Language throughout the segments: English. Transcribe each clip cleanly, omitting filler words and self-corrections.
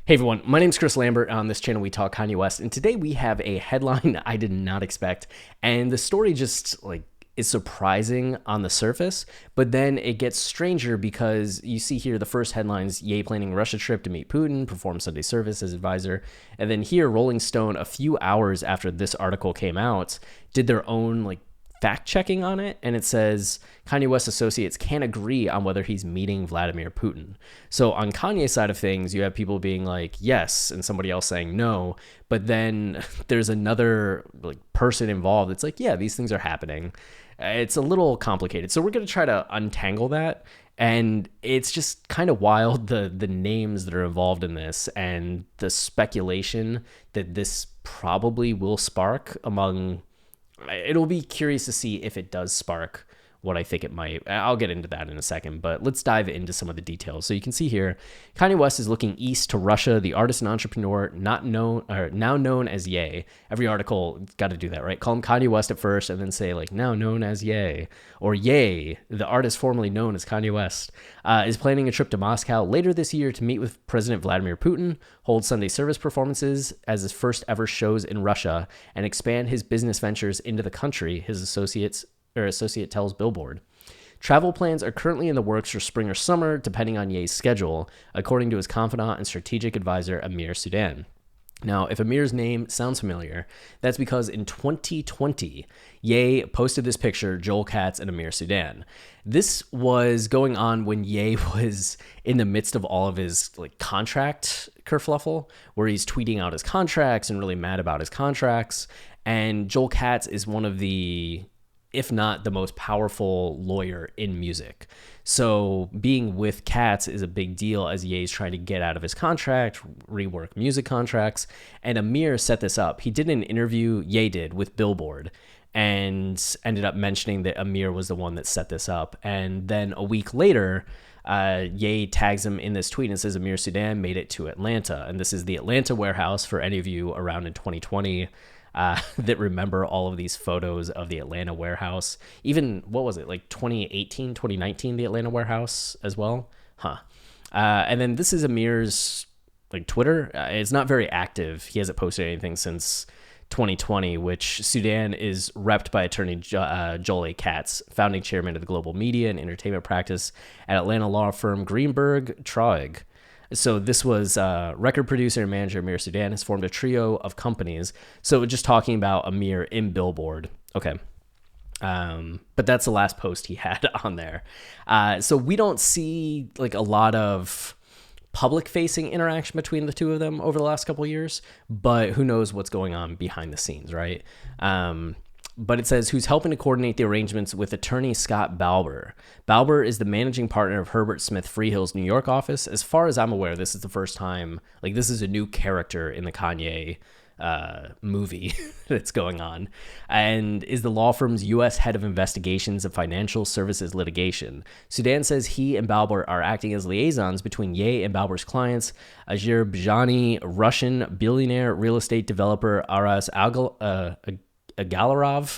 Hey everyone, my name is Chris Lambert. On this channel, we talk Kanye West, and today we have a headline I did not expect, and the story just is surprising on the surface, but then it gets stranger because you see here the first headlines: Ye planning Russia trip to meet Putin, perform Sunday service as advisor, and then here Rolling Stone, a few hours after this article came out, did their own fact checking on it, and it says Kanye West associates can't agree on whether he's meeting Vladimir Putin. So on Kanye's side of things, you have people being like yes and somebody else saying no, but then there's another person involved. It's like, yeah, these things are happening. It's a little complicated, so we're going to try to untangle that. And it's just kind of wild, the names that are involved in this and the speculation that this probably will spark among. It'll be curious to see if it does spark what I think it might. I'll get into that in a second, but let's dive into some of the details. So you can see here, Kanye West is looking east to Russia. The artist and entrepreneur, now known as Ye. Every article got to do that, right? Call him Kanye West at first, and then say now known as Ye, or Ye, the artist formerly known as Kanye West, is planning a trip to Moscow later this year to meet with President Vladimir Putin, hold Sunday service performances as his first ever shows in Russia, and expand his business ventures into the country. His associate tells Billboard. Travel plans are currently in the works for spring or summer, depending on Ye's schedule, according to his confidant and strategic advisor, Ameer Sudan. Now, if Ameer's name sounds familiar, that's because in 2020, Ye posted this picture, Joel Katz and Ameer Sudan. This was going on when Ye was in the midst of all of his contract kerfluffle, where he's tweeting out his contracts and really mad about his contracts. And Joel Katz is one of the, if not the most powerful lawyer in music. So being with Katz is a big deal as Ye's trying to get out of his contract, rework music contracts. And Ameer set this up. He did an interview, Ye did, with Billboard, and ended up mentioning that Ameer was the one that set this up. And then a week later, Ye tags him in this tweet and says Ameer Sudan made it to Atlanta. And this is the Atlanta warehouse for any of you around in 2020 that remember all of these photos of the Atlanta warehouse. Even, what was it, 2018, 2019, the Atlanta warehouse as well? And then this is Ameer's Twitter. It's not very active. He hasn't posted anything since 2020, which Sudan is repped by attorney Joel A. Katz, founding chairman of the global media and entertainment practice at Atlanta law firm Greenberg Traurig. So this was record producer and manager Ameer Sudan has formed a trio of companies. So just talking about Ameer in Billboard. Okay. But that's the last post he had on there. So we don't see a lot of public facing interaction between the two of them over the last couple of years, but who knows what's going on behind the scenes, right? But it says, who's helping to coordinate the arrangements with attorney Scott Balber. Balber is the managing partner of Herbert Smith Freehill's New York office. As far as I'm aware, this is the first time, this is a new character in the Kanye movie that's going on, and is the law firm's U.S. head of investigations of financial services litigation. Sudan says he and Balber are acting as liaisons between Ye and Balber's clients, Azerbaijan Russian billionaire real estate developer Aras Agalarov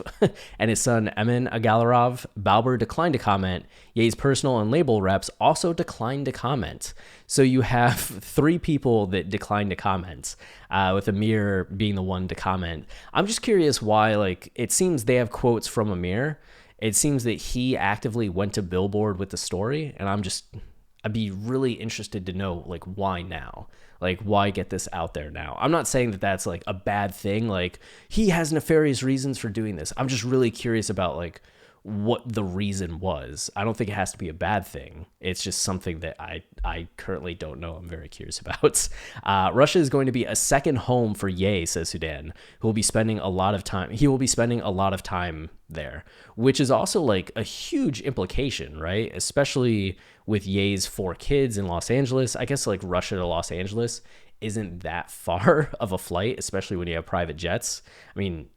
and his son Emin Agalarov. Balber declined to comment. Ye's personal and label reps also declined to comment. So you have three people that declined to comment, with Ameer being the one to comment. I'm just curious why, it seems they have quotes from Ameer. It seems that he actively went to Billboard with the story, and I'd be really interested to know, why now? Why get this out there now? I'm not saying that that's, a bad thing. He has nefarious reasons for doing this. I'm just really curious about, what the reason was. I don't think it has to be a bad thing. It's just something that I currently don't know. I'm very curious about. Russia is going to be a second home for Ye, says Sudan, who will be spending a lot of time. He will be spending a lot of time there, which is also a huge implication, right? Especially with Ye's 4 kids in Los Angeles. I guess Russia to Los Angeles isn't that far of a flight, especially when you have private jets. I mean,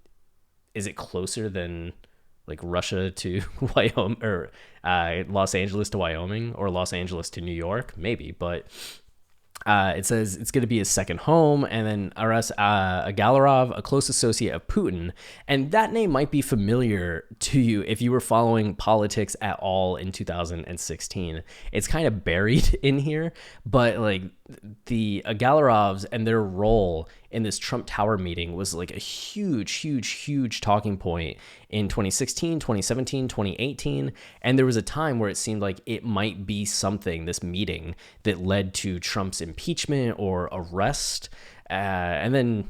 is it closer than Russia to Wyoming, or Los Angeles to Wyoming, or Los Angeles to New York? Maybe, but It says it's going to be his second home, and then Aras Agalarov, a close associate of Putin. And that name might be familiar to you if you were following politics at all in 2016. It's kind of buried in here, but like the Galarovs and their role in this Trump Tower meeting was like a huge talking point in 2016, 2017, 2018. And there was a time where it seemed like it might be something, this meeting, that led to Trump's impeachment or arrest. And then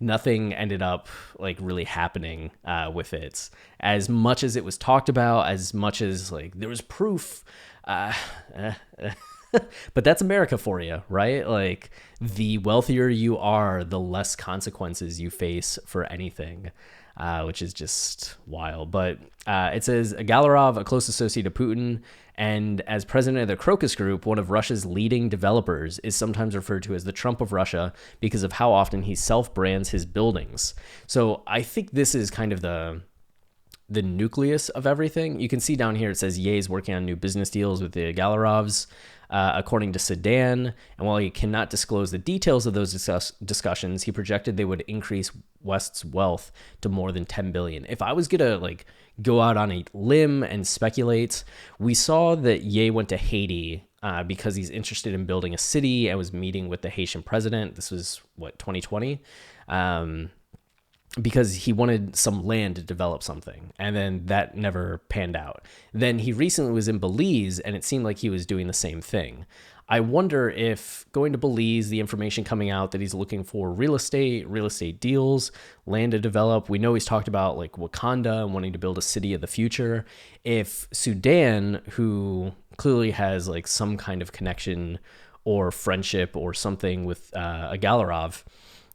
nothing ended up like really happening with it. As much as it was talked about, as much as like there was proof, but that's America for you, right? Like, the wealthier you are, the less consequences you face for anything, which is just wild. But it says Galarov, a close associate of Putin, and as president of the Crocus Group, one of Russia's leading developers, is sometimes referred to as the Trump of Russia because of how often he self-brands his buildings. So I think this is kind of the nucleus of everything. You can see down here it says Ye is working on new business deals with the Galarovs, according to Sudan. And while he cannot disclose the details of those discussions, he projected they would increase West's wealth to more than 10 billion. If I was gonna like go out on a limb and speculate, we saw that Ye went to Haiti because he's interested in building a city and was meeting with the Haitian president. This was 2020. Because he wanted some land to develop something, and then that never panned out. Then he recently was in Belize, and it seemed like he was doing the same thing. I wonder if going to Belize, the information coming out that he's looking for real estate deals, land to develop. We know he's talked about like Wakanda and wanting to build a city of the future. If Sudan, who clearly has like some kind of connection or friendship or something with a Galarov,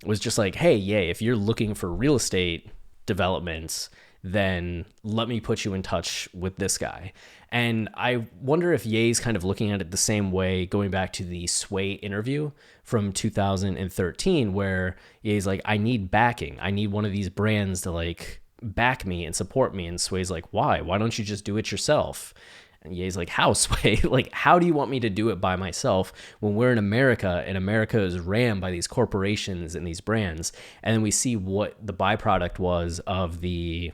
was just like, hey, if you're looking for real estate developments, then let me put you in touch with this guy. And I wonder if Ye's kind of looking at it the same way, going back to the Sway interview from 2013, where Ye's like, I need backing. I need one of these brands to like back me and support me. And Sway's like, why? Why don't you just do it yourself? And Ye's like, how, Sway? Like, how do you want me to do it by myself when we're in America and America is ran by these corporations and these brands? And then we see what the byproduct was of the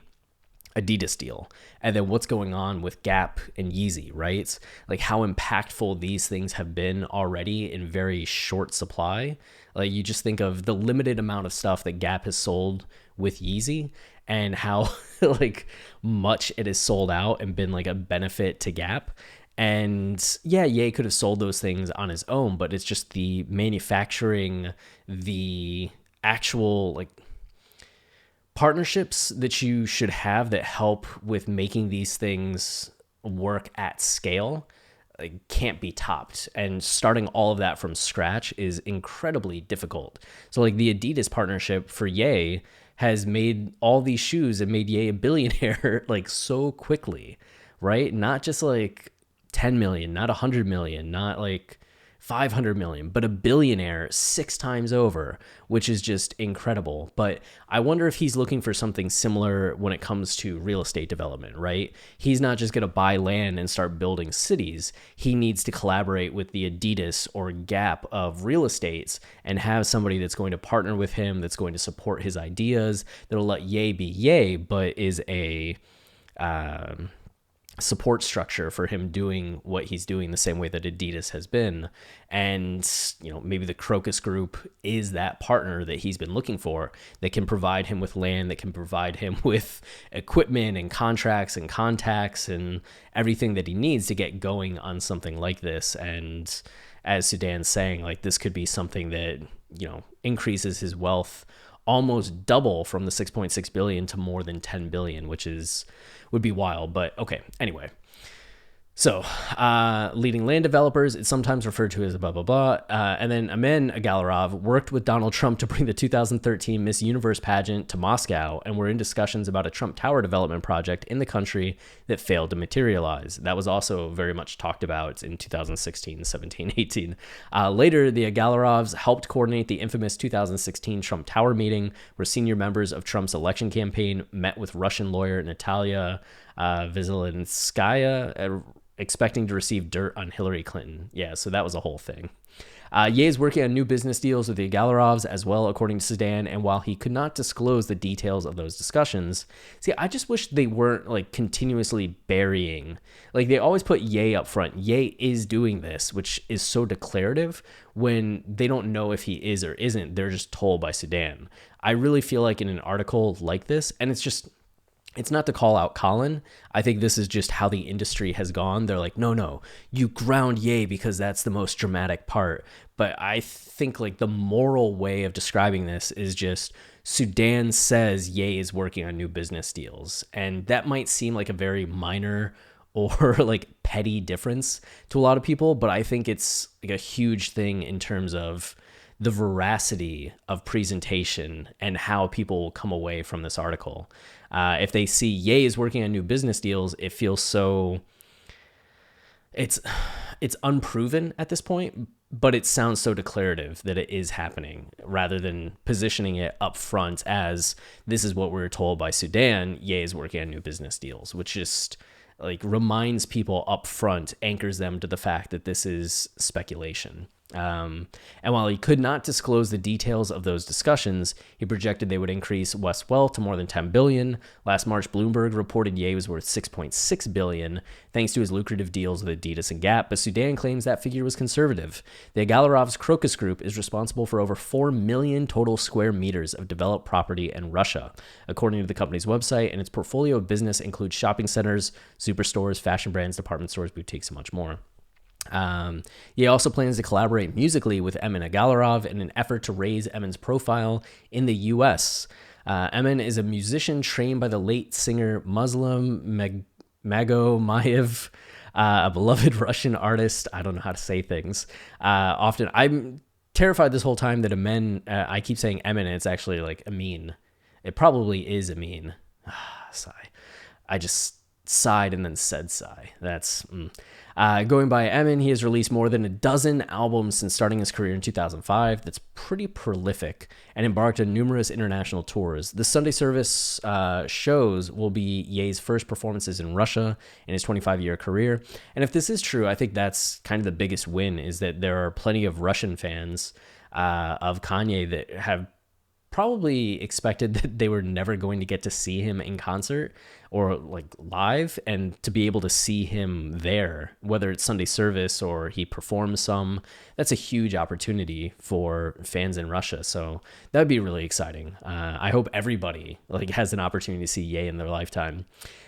Adidas deal. And then what's going on with Gap and Yeezy, right? Like how impactful these things have been already in very short supply. Like you just think of the limited amount of stuff that Gap has sold with Yeezy and how like much it has sold out and been like a benefit to Gap. And yeah, Ye could have sold those things on his own, but it's just the manufacturing, the actual like partnerships that you should have that help with making these things work at scale can't be topped. And starting all of that from scratch is incredibly difficult. So like the Adidas partnership for Ye has made all these shoes and made Ye a billionaire like so quickly, right? Not just like 10 million, not 100 million, not like 500 million, but a billionaire 6 times over, which is just incredible. But I wonder if he's looking for something similar when it comes to real estate development, right? He's not just going to buy land and start building cities. He needs to collaborate with the Adidas or Gap of real estates and have somebody that's going to partner with him, that's going to support his ideas, that'll let Ye be Ye, but is a support structure for him doing what he's doing the same way that Adidas has been. And, you know, maybe the Crocus Group is that partner that he's been looking for, that can provide him with land, that can provide him with equipment and contracts and contacts and everything that he needs to get going on something like this. And as Sudan's saying, like, this could be something that, you know, increases his wealth almost double from the 6.6 billion to more than 10 billion, which would be wild. But okay, anyway. So, leading land developers, it's sometimes referred to as blah, blah, blah. And then Amen Galarov worked with Donald Trump to bring the 2013 Miss Universe pageant to Moscow, and were in discussions about a Trump Tower development project in the country that failed to materialize. That was also very much talked about in 2016, 17, 18. Later, the Galarovs helped coordinate the infamous 2016 Trump Tower meeting, where senior members of Trump's election campaign met with Russian lawyer Natalia Vizhelinskaya, expecting to receive dirt on Hillary Clinton. Yeah, so that was a whole thing. Ye is working on new business deals with the Galarovs as well, according to Sudan. And while he could not disclose the details of those discussions, see, I just wish they weren't like continuously burying. Like they always put Ye up front. Ye is doing this, which is so declarative when they don't know if he is or isn't. They're just told by Sudan. I really feel like in an article like this, and it's not to call out Colin. I think this is just how the industry has gone. They're like, no, you ground Ye because that's the most dramatic part. But I think like the moral way of describing this is just Sudan says Ye is working on new business deals. And that might seem like a very minor or like petty difference to a lot of people, but I think it's like a huge thing in terms of the veracity of presentation and how people will come away from this article. If they see Ye is working on new business deals, it feels so it's unproven at this point, but it sounds so declarative that it is happening rather than positioning it up front as this is what we're told by Sudan. Ye is working on new business deals, which just like reminds people up front, anchors them to the fact that this is speculation. And while he could not disclose the details of those discussions, he projected they would increase West's wealth to more than $10 billion. Last March, Bloomberg reported Ye was worth $6.6 billion, thanks to his lucrative deals with Adidas and Gap, but Sudan claims that figure was conservative. The Agalarov's Crocus Group is responsible for over 4 million total square meters of developed property in Russia, according to the company's website, and its portfolio of business includes shopping centers, superstores, fashion brands, department stores, boutiques, and much more. He also plans to collaborate musically with Emin Agalarov in an effort to raise Emin's profile in the U.S. Emin is a musician trained by the late singer Muslim Mago Mayev, a beloved Russian artist. I don't know how to say things. Often, I'm terrified this whole time that I keep saying Emin, and it's actually like Amin. It probably is Amin. Sigh. I just sighed and then said sigh. That's... Going by Emin, he has released more than a dozen albums since starting his career in 2005. That's pretty prolific and embarked on numerous international tours. The Sunday service shows will be Ye's first performances in Russia in his 25-year career. And if this is true, I think that's kind of the biggest win, is that there are plenty of Russian fans of Kanye that have probably expected that they were never going to get to see him in concert or like live, and to be able to see him there, whether it's Sunday service or he performs some, that's a huge opportunity for fans in Russia. So that would be really exciting. I hope everybody like has an opportunity to see Ye in their lifetime.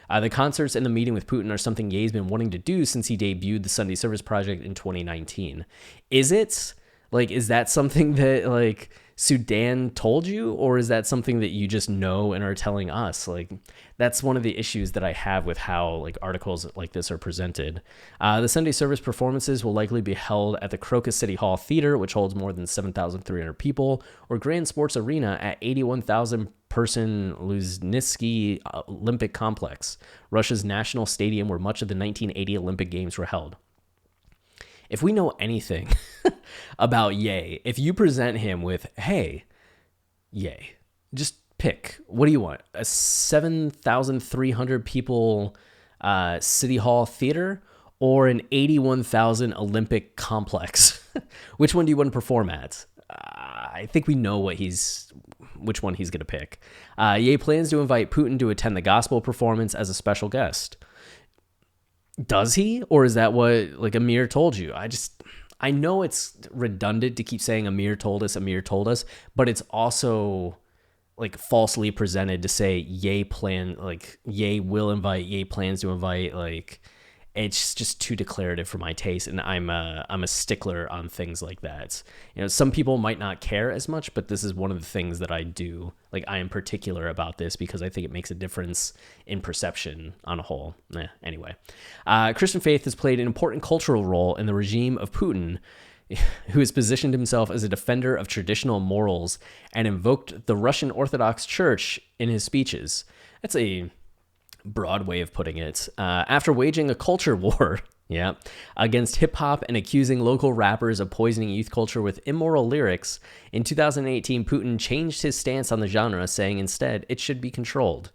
The concerts and the meeting with Putin are something Ye's been wanting to do since he debuted the Sunday Service Project in 2019. Is that something that like Sudan told you, or is that something that you just know and are telling us? Like, that's one of the issues that I have with how like articles like this are presented. The Sunday service performances will likely be held at the Crocus City Hall Theater, which holds more than 7,300 people, or Grand Sports Arena at 81,000 person Luzhnitsky Olympic Complex, Russia's national stadium where much of the 1980 Olympic Games were held. If we know anything about Ye, if you present him with, hey, Ye, just pick, what do you want? A 7,300 people City Hall theater or an 81,000 Olympic complex? Which one do you want to perform at? I think we know which one he's going to pick. Ye plans to invite Putin to attend the gospel performance as a special guest. Does he? Or is that what like Ameer told you? I know it's redundant to keep saying Ameer told us, but it's also like falsely presented to say Ye will invite, Ye plans to invite. Like, it's just too declarative for my taste, and I'm a stickler on things like that. You know, some people might not care as much, but this is one of the things that I do. Like, I am particular about this because I think it makes a difference in perception on a whole. Anyway, Christian faith has played an important cultural role in the regime of Putin, who has positioned himself as a defender of traditional morals and invoked the Russian Orthodox Church in his speeches. That's a broad way of putting it. After waging a culture war against hip-hop and accusing local rappers of poisoning youth culture with immoral lyrics, in 2018, Putin changed his stance on the genre, saying instead it should be controlled.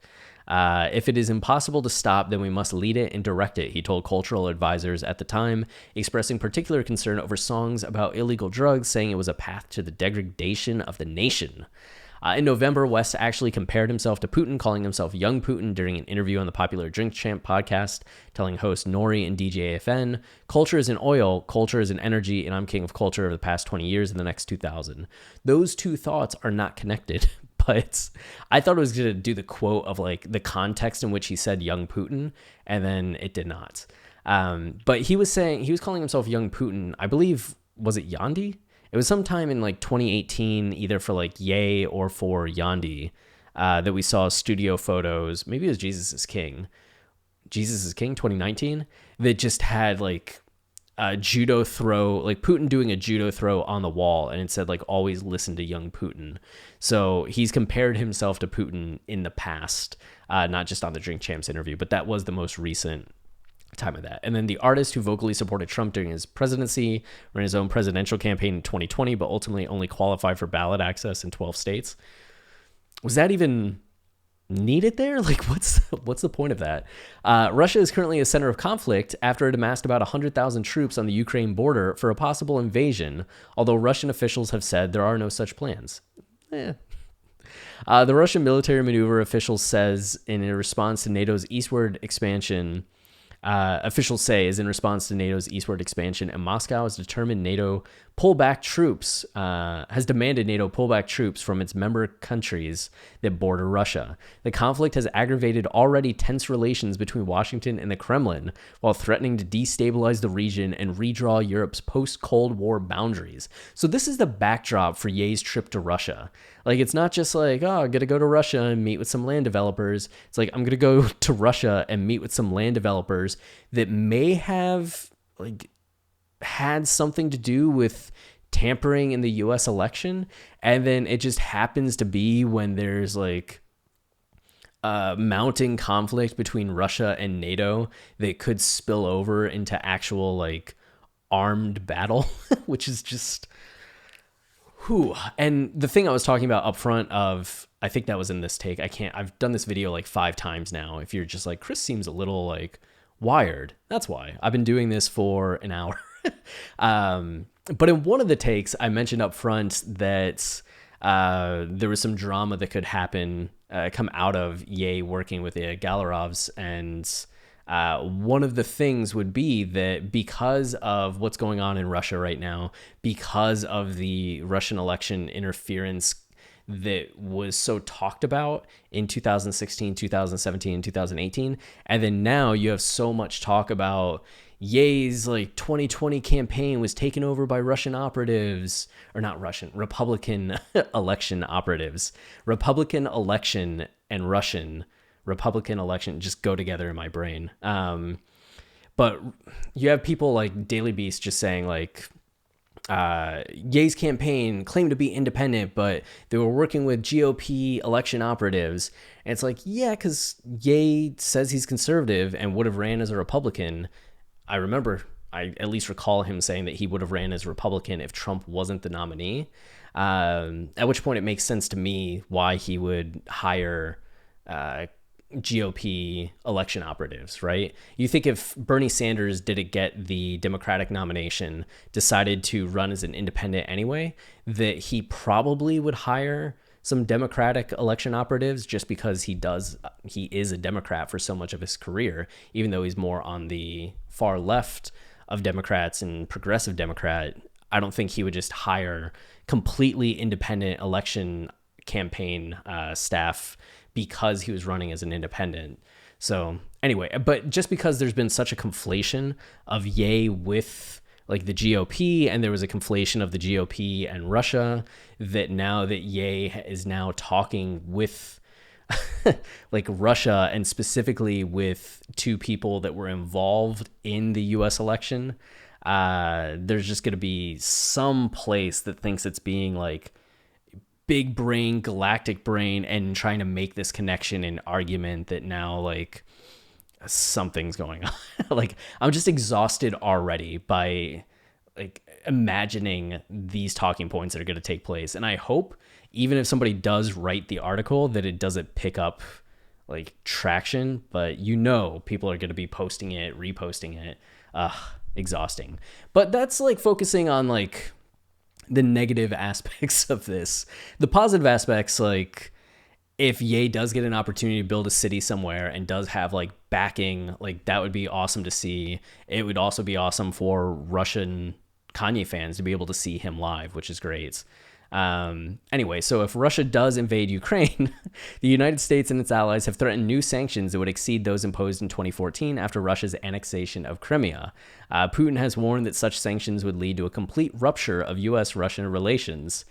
If it is impossible to stop, then we must lead it and direct it, he told cultural advisors at the time, expressing particular concern over songs about illegal drugs, saying it was a path to the degradation of the nation. In November, West actually compared himself to Putin, calling himself Young Putin during an interview on the popular Drink Champ podcast, telling host Nori and DJ AFN, "Culture is an oil, culture is an energy, and I'm king of culture over the past 20 years and the next 2,000. Those two thoughts are not connected." But I thought it was going to do the quote of like the context in which he said Young Putin, and then it did not. But he was calling himself Young Putin. I believe, was it Yandi? It was sometime in like 2018, either for like Ye or for Yandi, that we saw studio photos. Maybe it was Jesus is King 2019, that just had like a judo throw, like Putin doing a judo throw on the wall, and it said like always listen to Young Putin. So he's compared himself to Putin in the past, not just on the Drink Champs interview, but that was the most recent time of that. And then the artist who vocally supported Trump during his presidency ran his own presidential campaign in 2020, but ultimately only qualified for ballot access in 12 states. Was that even needed there? Like, what's the point of that? Russia is currently a center of conflict after it amassed about 100,000 troops on the Ukraine border for a possible invasion, although Russian officials have said there are no such plans. The Russian military maneuver, officials says in a response to NATO's eastward expansion, officials say is in response to NATO's eastward expansion, and Moscow has demanded NATO pull back troops from its member countries that border Russia. The conflict has aggravated already tense relations between Washington and the Kremlin, while threatening to destabilize the region and redraw Europe's post-Cold War boundaries. So this is the backdrop for Ye's trip to Russia. Like, it's not just like, oh, I'm going to go to Russia and meet with some land developers. It's like, I'm going to go to Russia and meet with some land developers that may have like had something to do with tampering in the US election. And then it just happens to be when there's like mounting conflict between Russia and NATO that could spill over into actual like armed battle, which is just... Whew. And the thing I was talking about up front of, I think that was in this take. I've done this video like 5 times now. If you're just like, Chris seems a little like wired, that's why. I've been doing this for an hour. But in one of the takes, I mentioned up front that there was some drama that could happen, come out of Ye working with the Galerovs, and one of the things would be that because of what's going on in Russia right now, because of the Russian election interference that was so talked about in 2016, 2017, 2018, and then now you have so much talk about Ye's like 2020 campaign was taken over by Russian operatives, or not Russian, Republican election operatives. Republican election and Republican election just go together in my brain. But you have people like Daily Beast just saying like, Ye's campaign claimed to be independent, but they were working with GOP election operatives. And it's like, yeah, because Ye says he's conservative and would have ran as a Republican. I at least recall him saying that he would have ran as a Republican if Trump wasn't the nominee. At which point it makes sense to me why he would hire GOP election operatives, right? You think if Bernie Sanders didn't get the Democratic nomination, decided to run as an independent anyway, that he probably would hire some Democratic election operatives just because he is a Democrat for so much of his career, even though he's more on the far left of Democrats and progressive Democrat. I don't think he would just hire completely independent election campaign staff because he was running as an independent. So anyway, but just because there's been such a conflation of Ye with like the GOP, and there was a conflation of the GOP and Russia, that now that Ye is now talking with like Russia, and specifically with 2 people that were involved in the US election, there's just going to be some place that thinks it's being like big brain, galactic brain, and trying to make this connection and argument that now like something's going on. Like, I'm just exhausted already by like imagining these talking points that are going to take place. And I hope even if somebody does write the article, that it doesn't pick up like traction, but you know people are going to be posting it, reposting it. Exhausting. But that's like focusing on like the negative aspects of this. The positive aspects, like if Ye does get an opportunity to build a city somewhere and does have like backing, like that would be awesome to see. It would also be awesome for Russian Kanye fans to be able to see him live, which is great. Anyway, so if Russia does invade Ukraine, the United States and its allies have threatened new sanctions that would exceed those imposed in 2014 after Russia's annexation of Crimea. Putin has warned that such sanctions would lead to a complete rupture of U.S.-Russian relations.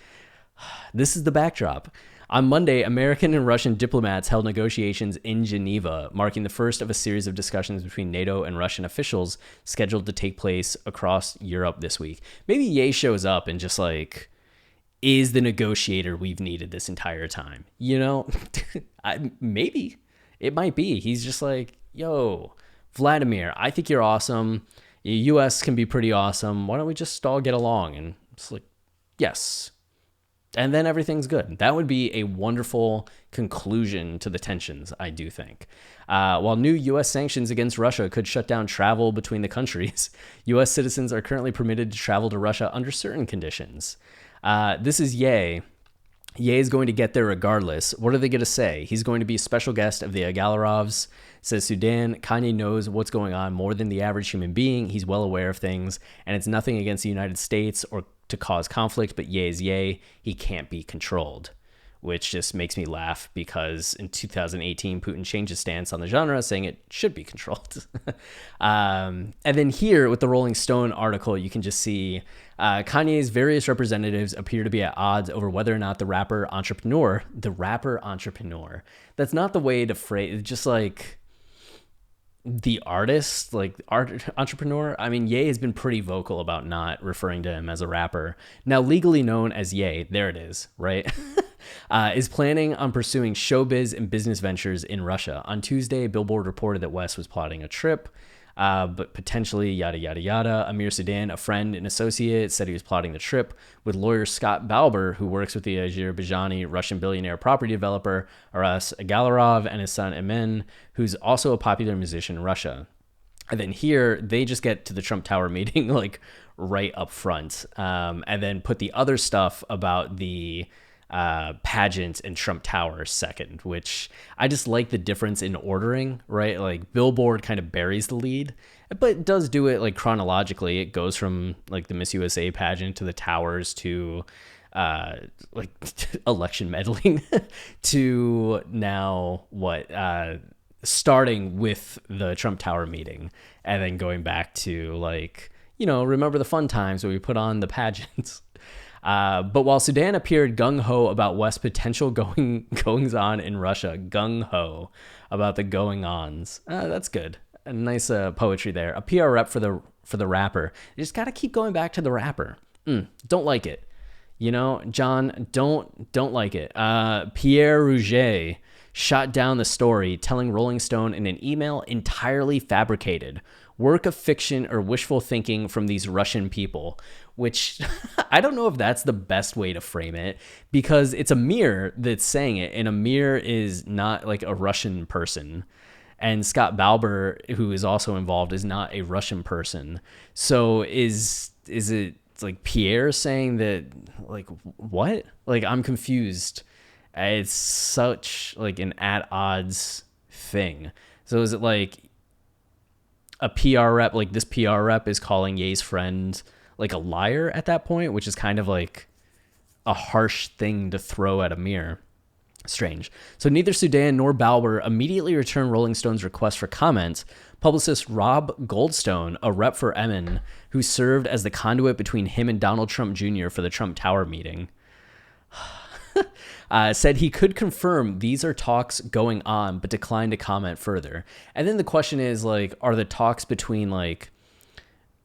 This is the backdrop. On Monday, American and Russian diplomats held negotiations in Geneva, marking the first of a series of discussions between NATO and Russian officials scheduled to take place across Europe this week. Maybe Ye shows up and just like is the negotiator we've needed this entire time. You know, maybe it might be. He's just like, yo, Vladimir, I think you're awesome. The U.S. can be pretty awesome. Why don't we just all get along? And it's like, yes. And then everything's good. That would be a wonderful conclusion to the tensions, I do think. While new U.S. sanctions against Russia could shut down travel between the countries, U.S. citizens are currently permitted to travel to Russia under certain conditions. This is Ye. Ye is going to get there regardless. What are they going to say? He's going to be a special guest of the Agalarovs. Says Sudan, Kanye knows what's going on more than the average human being. He's well aware of things, and it's nothing against the United States or to cause conflict, but Ye is Ye. He can't be controlled, which just makes me laugh because in 2018, Putin changed his stance on the genre, saying it should be controlled. And then here with the Rolling Stone article, you can just see Kanye's various representatives appear to be at odds over whether or not the rapper entrepreneur, that's not the way to phrase it, just like the artist, like art entrepreneur. I mean, Ye has been pretty vocal about not referring to him as a rapper. Now legally known as Ye, there it is, right? Is planning on pursuing showbiz and business ventures in Russia. On Tuesday, Billboard reported that West was plotting a trip, but potentially yada, yada, yada. Ameer Sudan, a friend and associate, said he was plotting the trip with lawyer Scott Balber, who works with the Azerbaijani Russian billionaire property developer Aras Agalarov, and his son Emin, who's also a popular musician in Russia. And then here, they just get to the Trump Tower meeting like right up front, and then put the other stuff about the pageant and Trump Tower second, which I just like the difference in ordering, right? Like Billboard kind of buries the lead, but it does do it like chronologically. It goes from like the Miss USA pageant to the towers to like election meddling to now what starting with the Trump Tower meeting and then going back to like, you know, remember the fun times where we put on the pageants. But while Sudan appeared gung-ho about West's potential goings-on in Russia, gung-ho about the going-ons, that's good. A nice poetry there. A PR rep for the rapper. You just got to keep going back to the rapper. Don't like it. You know, John, don't like it. Pierre Rouget shot down the story, telling Rolling Stone in an email entirely fabricated. Work of fiction or wishful thinking from these Russian people, which I don't know if that's the best way to frame it because it's Ameer that's saying it, and Ameer is not like a Russian person. And Scott Balber, who is also involved, is not a Russian person. So is it like Pierre saying that, like, what? Like, I'm confused. It's such like an at odds thing. So is it like a PR rep, like this PR rep is calling Ye's friend like a liar at that point, which is kind of like a harsh thing to throw at Ameer. Strange. So neither Sudan nor Balber immediately returned Rolling Stone's request for comment. Publicist Rob Goldstone, a rep for Emin, who served as the conduit between him and Donald Trump Jr. for the Trump Tower meeting, said he could confirm these are talks going on, but declined to comment further. And then the question is, like, are the talks between, like,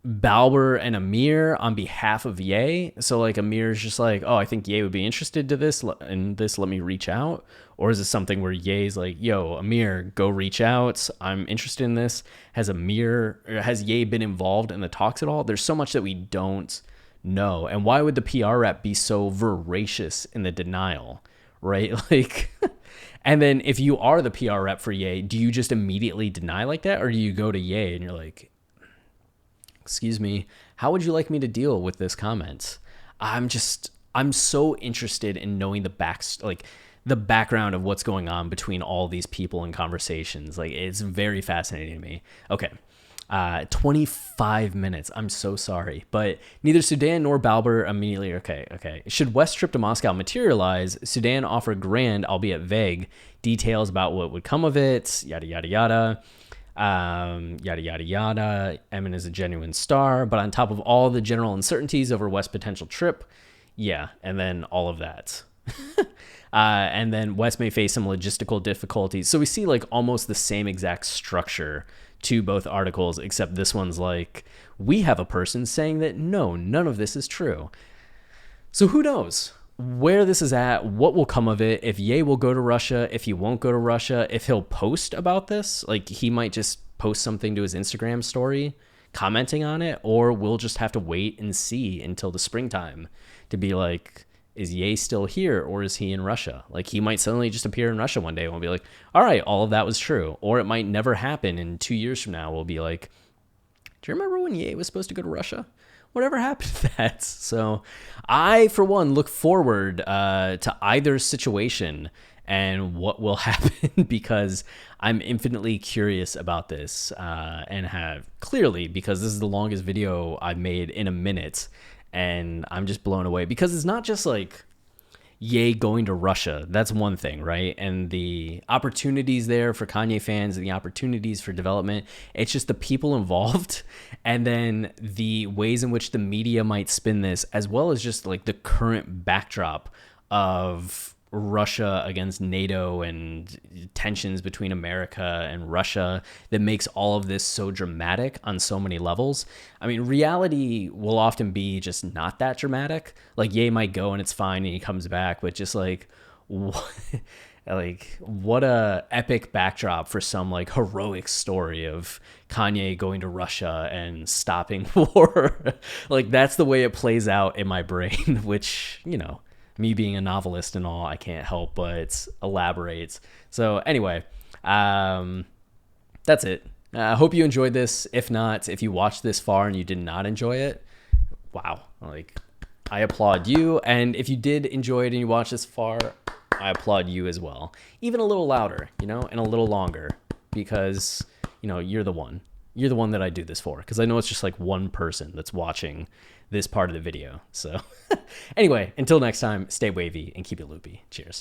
Balber and Ameer on behalf of Ye? So, like, Ameer's just like, oh, I think Ye would be interested to this, and this, let me reach out? Or is it something where Ye's like, yo, Ameer, go reach out. I'm interested in this. Has Ye been involved in the talks at all? There's so much that we don't know. And why would the PR rep be so voracious in the denial, right? Like, and then if you are the PR rep for Ye, do you just immediately deny like that? Or do you go to Ye and you're like, excuse me, how would you like me to deal with this comment? I'm so interested in knowing the background of what's going on between all these people and conversations. Like, it's very fascinating to me. Okay. 25 minutes. I'm so sorry, but neither Sudan nor Balber immediately. Okay. Should West trip to Moscow materialize, Sudan offered grand, albeit vague, details about what would come of it. Yada yada yada. Yada yada yada. Emin is a genuine star, but on top of all the general uncertainties over West's potential trip, yeah, and then all of that. And then West may face some logistical difficulties. So we see like almost the same exact structure to both articles, except this one's like, we have a person saying that no, none of this is true. So who knows where this is at, what will come of it, if Ye will go to Russia, if he won't go to Russia, if he'll post about this. Like, he might just post something to his Instagram story commenting on it, or we'll just have to wait and see until the springtime to be like, is Ye still here or is he in Russia? Like, he might suddenly just appear in Russia one day and we'll be like, all right, all of that was true. Or it might never happen. And 2 years from now, we'll be like, do you remember when Ye was supposed to go to Russia? Whatever happened to that? So I, for one, look forward to either situation and what will happen, because I'm infinitely curious about this, and have clearly, because this is the longest video I've made in a minute. And I'm just blown away, because it's not just like Ye going to Russia. That's one thing, right? And the opportunities there for Kanye fans and the opportunities for development. It's just the people involved, and then the ways in which the media might spin this, as well as just like the current backdrop of Russia against NATO and tensions between America and Russia that makes all of this so dramatic on so many levels. I mean, reality will often be just not that dramatic. Like, Ye might go and it's fine and he comes back, but just like, what a epic backdrop for some like heroic story of Kanye going to Russia and stopping war. Like, that's the way it plays out in my brain, which, you know, me being a novelist and all, I can't help but elaborate. So anyway, that's it. I hope you enjoyed this. If not, if you watched this far and you did not enjoy it, wow. Like, I applaud you. And if you did enjoy it and you watched this far, I applaud you as well. Even a little louder, you know, and a little longer, because, you know, you're the one. You're the one that I do this for, because I know it's just like one person that's watching this part of the video. So anyway, until next time, stay wavy and keep it loopy. Cheers.